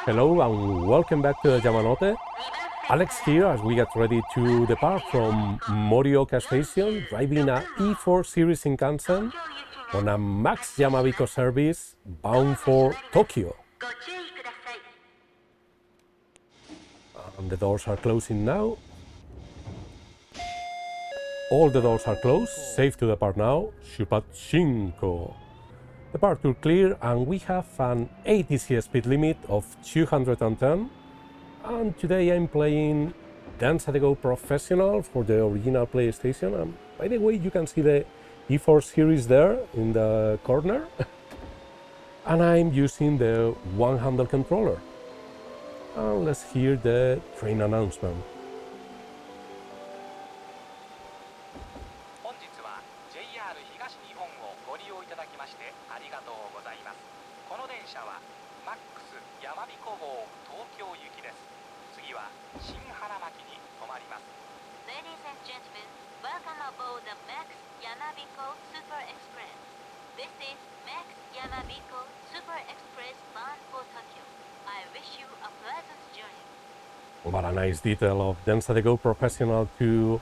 Hello and welcome back to the Yamanote. Alex here as we get ready to depart from Morioka station, driving a E4 series Shinkansen on a Max Yamabiko service bound for Tokyo. And the doors are closing now. All the doors are closed, safe to depart now. Shupachinko. Departure clear, and we have an ATC speed limit of 210. And today I'm playing Densha de GO Professional for the original PlayStation. And by the way, you can see the E4 series there in the corner. And I'm using the one-handle controller. And let's hear the train announcement. 本日は JR 東日本をご利用いただきましてありがとうございます。この電車は Max やまびこ号東京行きです。次は Shin-Hanamaki に停まります。 Ladies and gentlemen, welcome aboard the Max Yamabiko Super Express. This is Max Yamabiko Super Express bound for Tokyo. I wish you a pleasant journey. What a nice detail of Densha de GO Professional to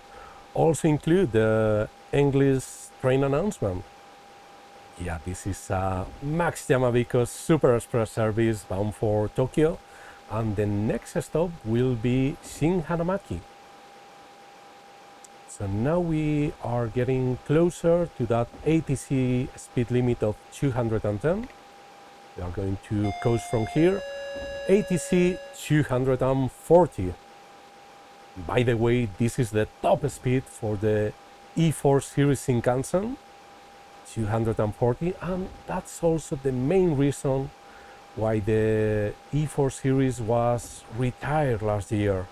also include the English train announcement. Yeah, this is a Max Yamabiko Super Express service bound for Tokyo, and the next stop will be Shin-Hanamaki. So now we are getting closer to that ATC speed limit of 210. We are going to coast from here. ATC 240. By the way, this is the top speed for the E4 series Shinkansen, 240, and that's also the main reason why the E4 series was retired last year.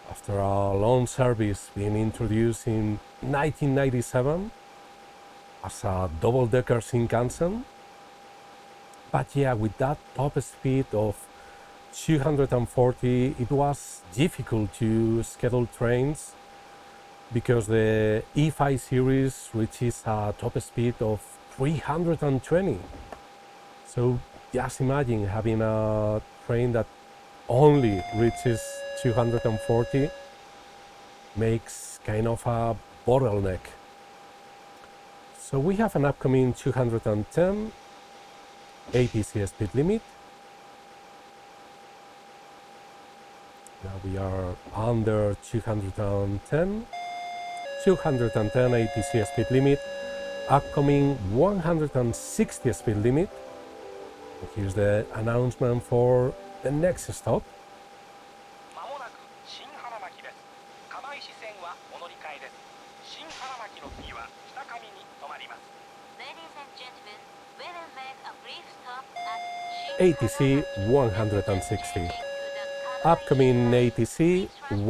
After a long service being introduced in 1997 as a double-decker Shinkansen. But yeah, with that top speed of 240, it was difficult to schedule trains because the E5 series reaches a top speed of 320. So just imagine having a train that only reaches 240 makes kind of a bottleneck. So we have an upcoming 210 ATC speed limit. Now we are under 210 ATC speed limit, upcoming 160 speed limit. Here's the announcement for the next stop. まもなく Shin-Hanamaki です。釜石線はお乗り換えです。Shin-Hanamaki の次は北上に停まります。 Ladies and gentlemen, we will make a brief stop at ATC 160. Upcoming ATC 110.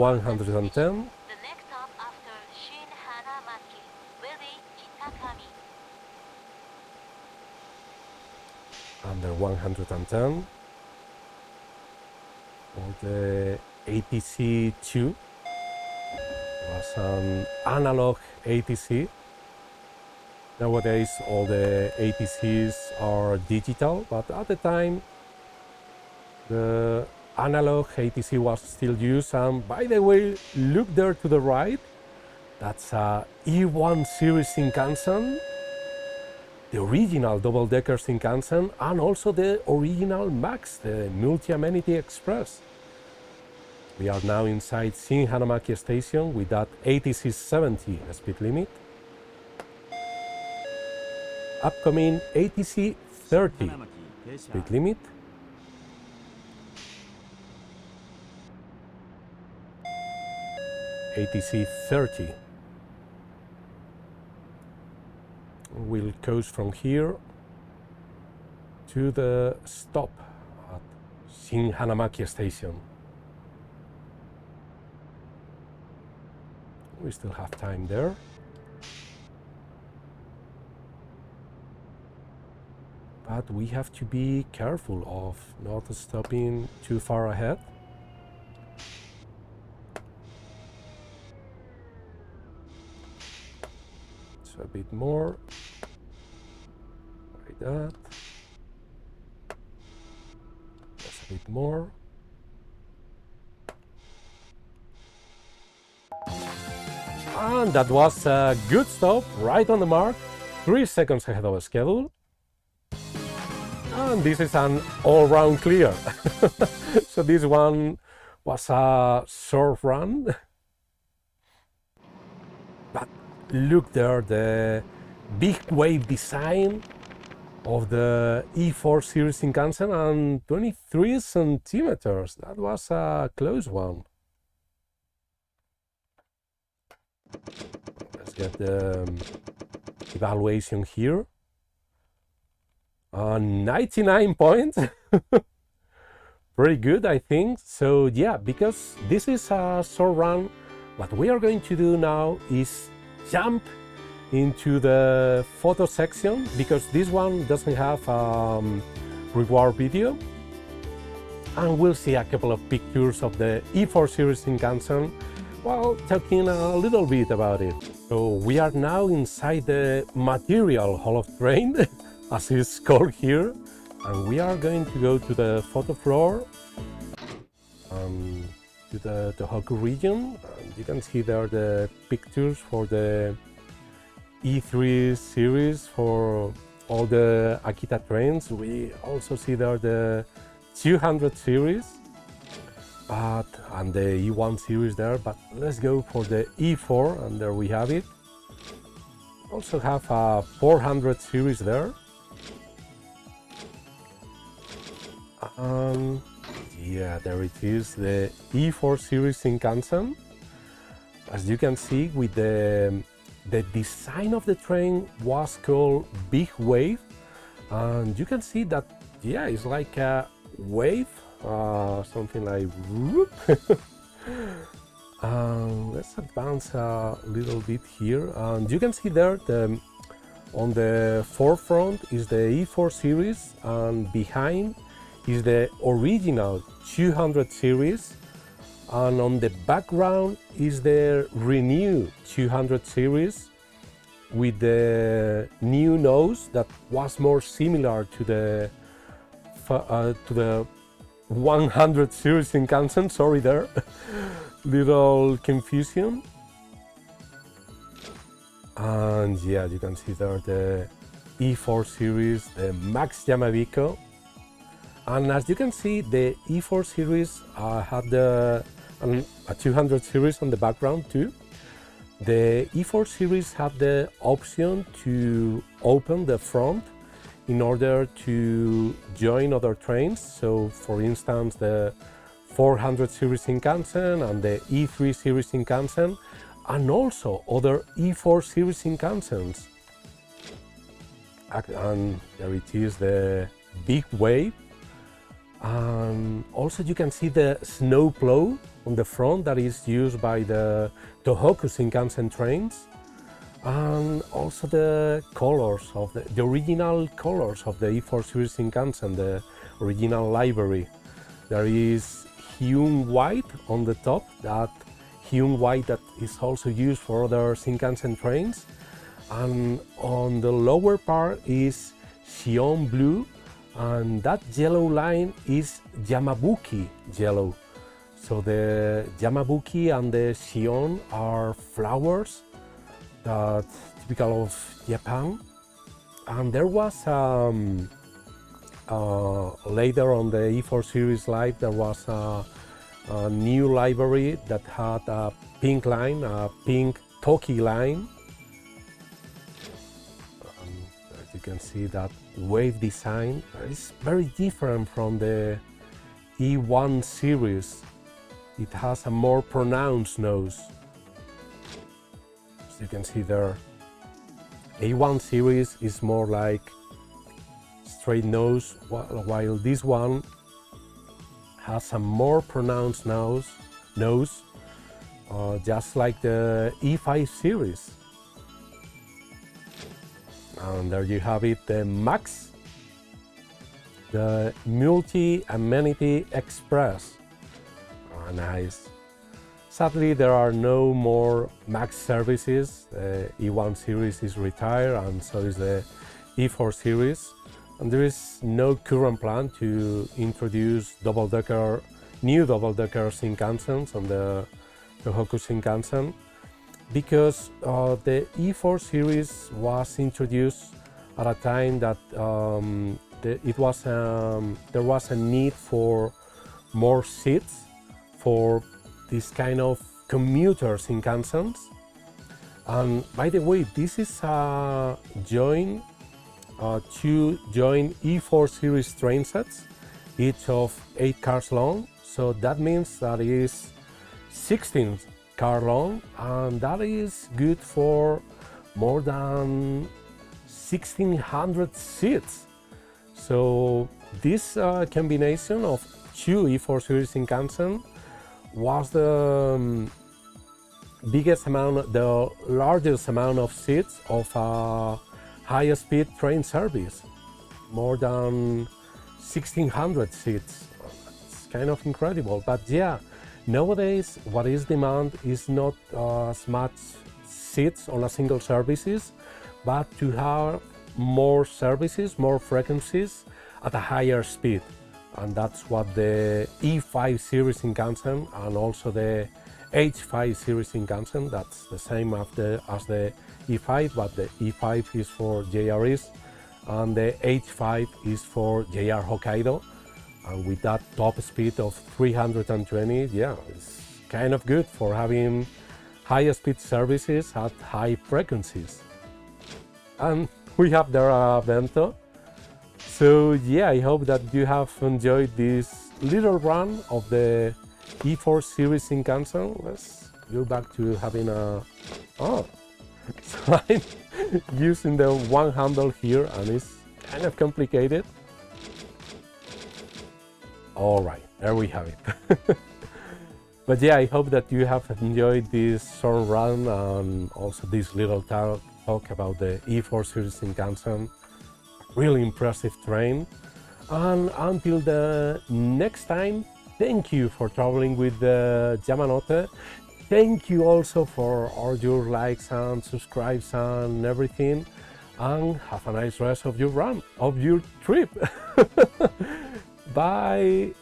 The next stop after Shin-Hanamaki will be Kitakami. Under 110 for the ATC 2 was an analog ATC. Nowadays all the ATCs are digital, but at the time the analog ATC was still used. And by the way, look there to the right, that's a E1 series Shinkansen, the original double-decker Shinkansen, and also the original Max, the multi-amenity express. We are now inside Shin-Hanamaki station with that ATC 70 speed limit. Upcoming ATC 30 speed limit. ATC 30. We'll coast from here to the stop at Shin-Hanamaki station. We still have time there. But we have to be careful of not stopping too far ahead. So a bit more, like that. That's a bit more. And that was a good stop, right on the mark, 3 seconds ahead of schedule. And this is an all-round clear. So this one was a short run. But look there, the big wave design of the E4 series Shinkansen, and 23 centimeters. That was a close one. Let's get the evaluation here. 99 points. Pretty good, I think. So yeah, because this is a short run, what we are going to do now is jump into the photo section, because this one doesn't have reward video, and we'll see a couple of pictures of the E4 series Shinkansen while talking a little bit about it. So we are now inside the material hall of train, as it's called here, and we are going to go to the photo floor, to the Tōhoku region. And you can see there the pictures for the E3 series for all the Akita trains. We also see there the 200 series, and the E1 series there, but let's go for the E4, and there we have it. Also have a 400 series there. Yeah, there it is, the E4 series Shinkansen. As you can see, with the design of the train was called Big Wave, and you can see that, yeah, it's like a wave, something like whoop. Let's advance a little bit here, and you can see there on the forefront is the E4 series, and behind is the original 200 series, and on the background is the renewed 200 series with the new nose that was more similar to the 100 series Shinkansen. Sorry there, little confusion. And yeah, you can see there the E4 series, the Max Yamabiko. And as you can see, the E4 series had a 200 series on the background too. The E4 series had the option to open the front in order to join other trains. So for instance, the 400 series Shinkansen and the E3 series Shinkansen, and also other E4 series Shinkansens. And there it is, the Big Wave. And also you can see the snow plow on the front that is used by the Tōhoku Shinkansen trains, and also the colors of the original colors of the E4 series Shinkansen, the original livery. There is hewn white on the top, that hewn white that is also used for other Shinkansen trains, and on the lower part is Shion blue, and that yellow line is Yamabiko yellow. So the Yamabiko and the Shion are flowers that typical of Japan. And there was later on the E4 series live, there was a new livery that had a pink line, a pink Toki line. As you can see, that wave design is very different from the E1 series. It has a more pronounced nose. As you can see there, A1 series is more like straight nose, while this one has a more pronounced nose, just like the E5 series. And there you have it, the Max, the Multi-Amenity Express. Oh, nice. Sadly, there are no more Max services. The E1 series is retired, and so is the E4 series. and there is no current plan to introduce new double-decker Shinkansens on the Tōhoku Shinkansen, because the E4 series was introduced at a time that there was a need for more seats for this kind of commuter Shinkansens. And by the way, this is a two joint E4 series train sets, each of 8 cars long. So that means that is 16 car long, and that is good for more than 1,600 seats. So this combination of two E4 series Shinkansen was the largest amount of seats of a high-speed train service, more than 1,600 seats. It's kind of incredible, but yeah, nowadays what is demand is not as much seats on a single services, but to have more services, more frequencies at a higher speed. And that's what the E5 series Shinkansen and also the H5 series Shinkansen, that's the same as the E5, but the E5 is for JR East and the H5 is for JR Hokkaido. And with that top speed of 320, yeah, it's kind of good for having high speed services at high frequencies. And we have the Bento. So yeah, I hope that you have enjoyed this little run of the E4 series Shinkansen. Let's go back to having a... Oh, so I'm using the one handle here and it's kind of complicated. All right, there we have it. But yeah, I hope that you have enjoyed this short run and also this little talk about the E4 series Shinkansen. Really impressive train. And until the next time, thank you for traveling with the Yamanote. Thank you also for all your likes and subscribes and everything. And have a nice rest of your run, of your trip. Bye.